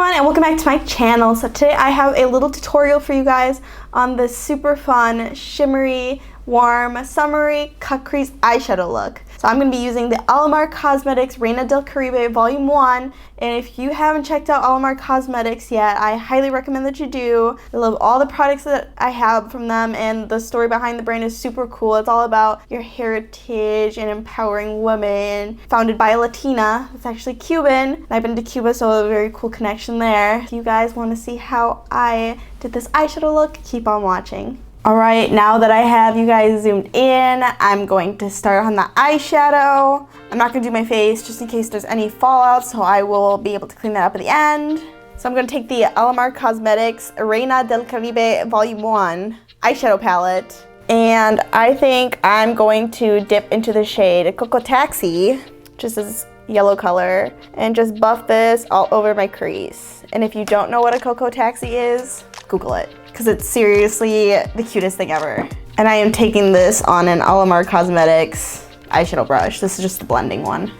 everyone, and welcome back to my channel. So today I have a little tutorial for you guys on this super fun, shimmery, warm, summery cut crease eyeshadow look. So I'm going to be using the Alamar Cosmetics Reina del Caribe Volume 1, and if you haven't checked out Alamar Cosmetics yet, I highly recommend that you do. I love all the products that I have from them, and the story behind the brand is super cool. It's all about your heritage and empowering women. Founded by a Latina that's actually Cuban, and I've been to Cuba, so a very cool connection there. If you guys want to see how I did this eyeshadow look, keep on watching. Alright, now that I have you guys zoomed in, I'm going to start on the eyeshadow. I'm not going to do my face just in case there's any fallout, so I will be able to clean that up at the end. So I'm going to take the Alamar Cosmetics Reina del Caribe Volume 1 eyeshadow palette, and I think I'm going to dip into the shade Cocoa Taxi, just this yellow color, and just buff this all over my crease. And if you don't know what a Cocoa Taxi is, Google it, because it's seriously the cutest thing ever. And I am taking this on an Alamar Cosmetics eyeshadow brush. This is just the blending one.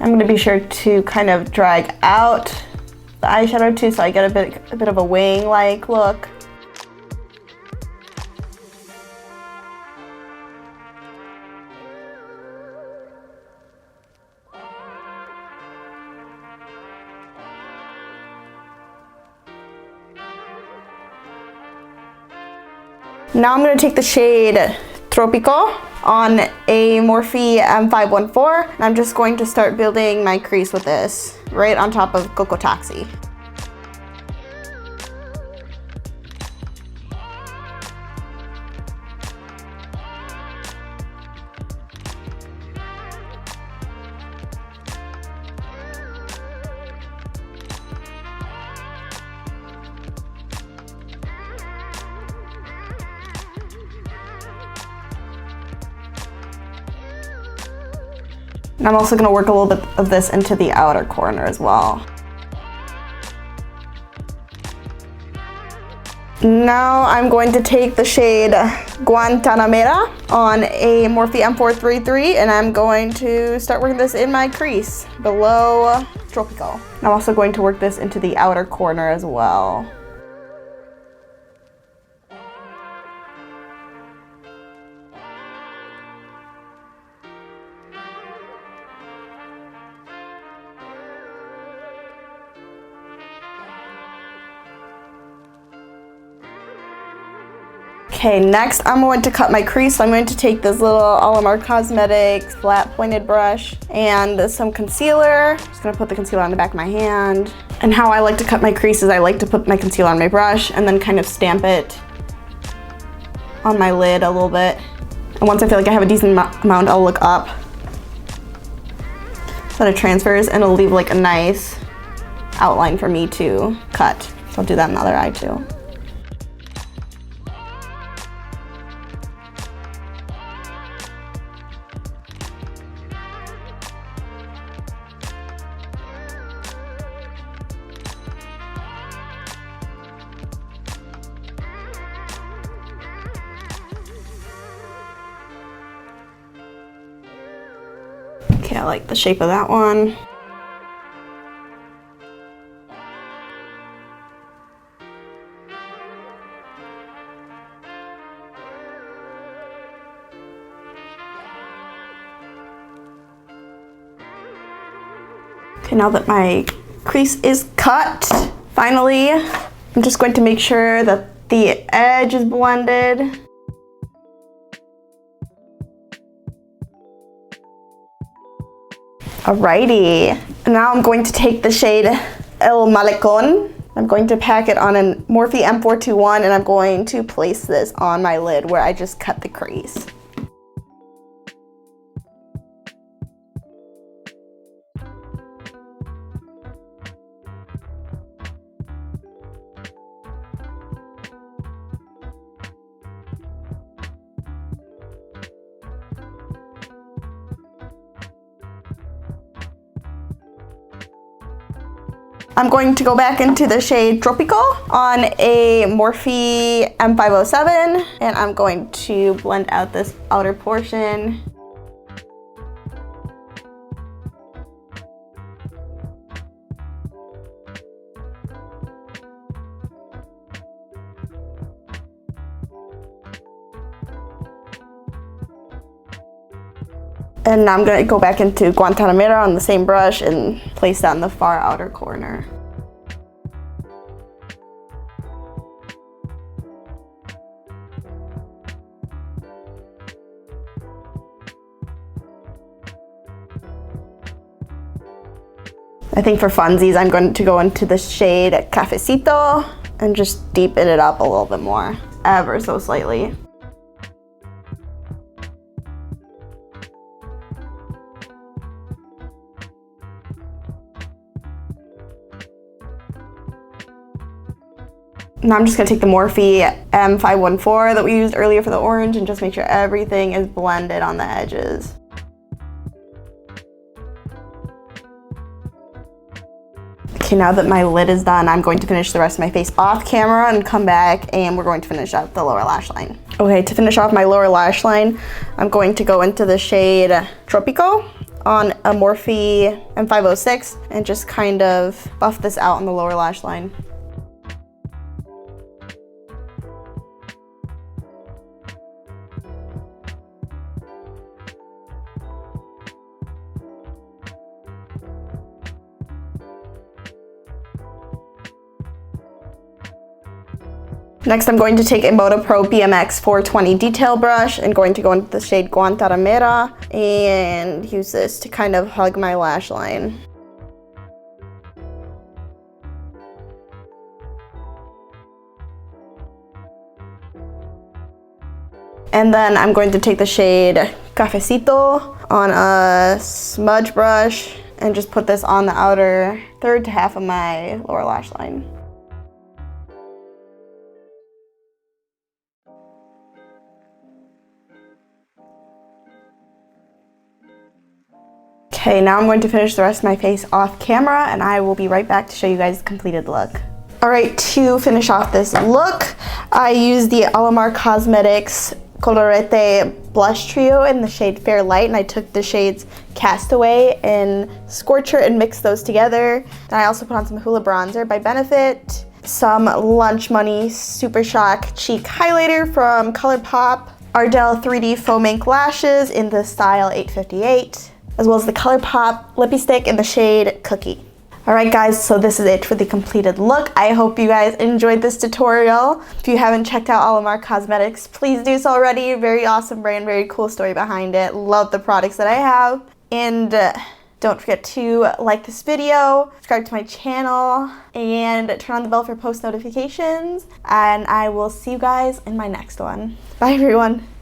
I'm going to be sure to kind of drag out the eyeshadow too, so I get a bit of a wing-like look. Now I'm going to take the shade Tropico on a Morphe M514, and I'm just going to start building my crease with this right on top of Cocoa Taxi. And I'm also going to work a little bit of this into the outer corner as well. Now I'm going to take the shade Guantanamera on a Morphe M433, and I'm going to start working this in my crease below Tropical. And I'm also going to work this into the outer corner as well. Okay, next I'm going to cut my crease. So I'm going to take this little Alamar Cosmetics flat pointed brush and some concealer. Just gonna put the concealer on the back of my hand. And how I like to cut my crease is I like to put my concealer on my brush and then kind of stamp it on my lid a little bit. And once I feel like I have a decent amount, I'll look up so that it transfers, and it'll leave like a nice outline for me to cut. So I'll do that in the other eye too. Okay, I like the shape of that one. Okay, now that my crease is cut, finally, I'm just going to make sure that the edge is blended. Alrighty, and now I'm going to take the shade El Malecon. I'm going to pack it on a Morphe M421, and I'm going to place this on my lid where I just cut the crease. I'm going to go back into the shade Tropical on a Morphe M507, and I'm going to blend out this outer portion. And now I'm going to go back into Guantanamera on the same brush and place that in the far outer corner. I think for funsies, I'm going to go into the shade Cafecito and just deepen it up a little bit more, ever so slightly. Now I'm just going to take the Morphe M514 that we used earlier for the orange and just make sure everything is blended on the edges. Okay, now that my lid is done, I'm going to finish the rest of my face off camera and come back and we're going to finish up the lower lash line. Okay, to finish off my lower lash line, I'm going to go into the shade Tropico on a Morphe M506 and just kind of buff this out on the lower lash line. Next, I'm going to take a Moda Pro BMX 420 detail brush and going to go into the shade Guantanamera and use this to kind of hug my lash line. And then I'm going to take the shade Cafecito on a smudge brush and just put this on the outer third to half of my lower lash line. Okay, now I'm going to finish the rest of my face off camera and I will be right back to show you guys the completed look. Alright, to finish off this look, I used the Alamar Cosmetics Colorete blush trio in the shade Fair Light, and I took the shades Castaway and Scorcher and mixed those together. Then I also put on some Hoola bronzer by Benefit, some Lunch Money Super Shock cheek highlighter from Colourpop, Ardell 3D Faux Mink lashes in the style 858, as well as the Colourpop Lippie stick in the shade Cookie. Alright guys, so this is it for the completed look. I hope you guys enjoyed this tutorial. If you haven't checked out Alamar Cosmetics, please do so already. Very awesome brand, very cool story behind it. Love the products that I have. And don't forget to like this video, subscribe to my channel, and turn on the bell for post notifications. And I will see you guys in my next one. Bye everyone.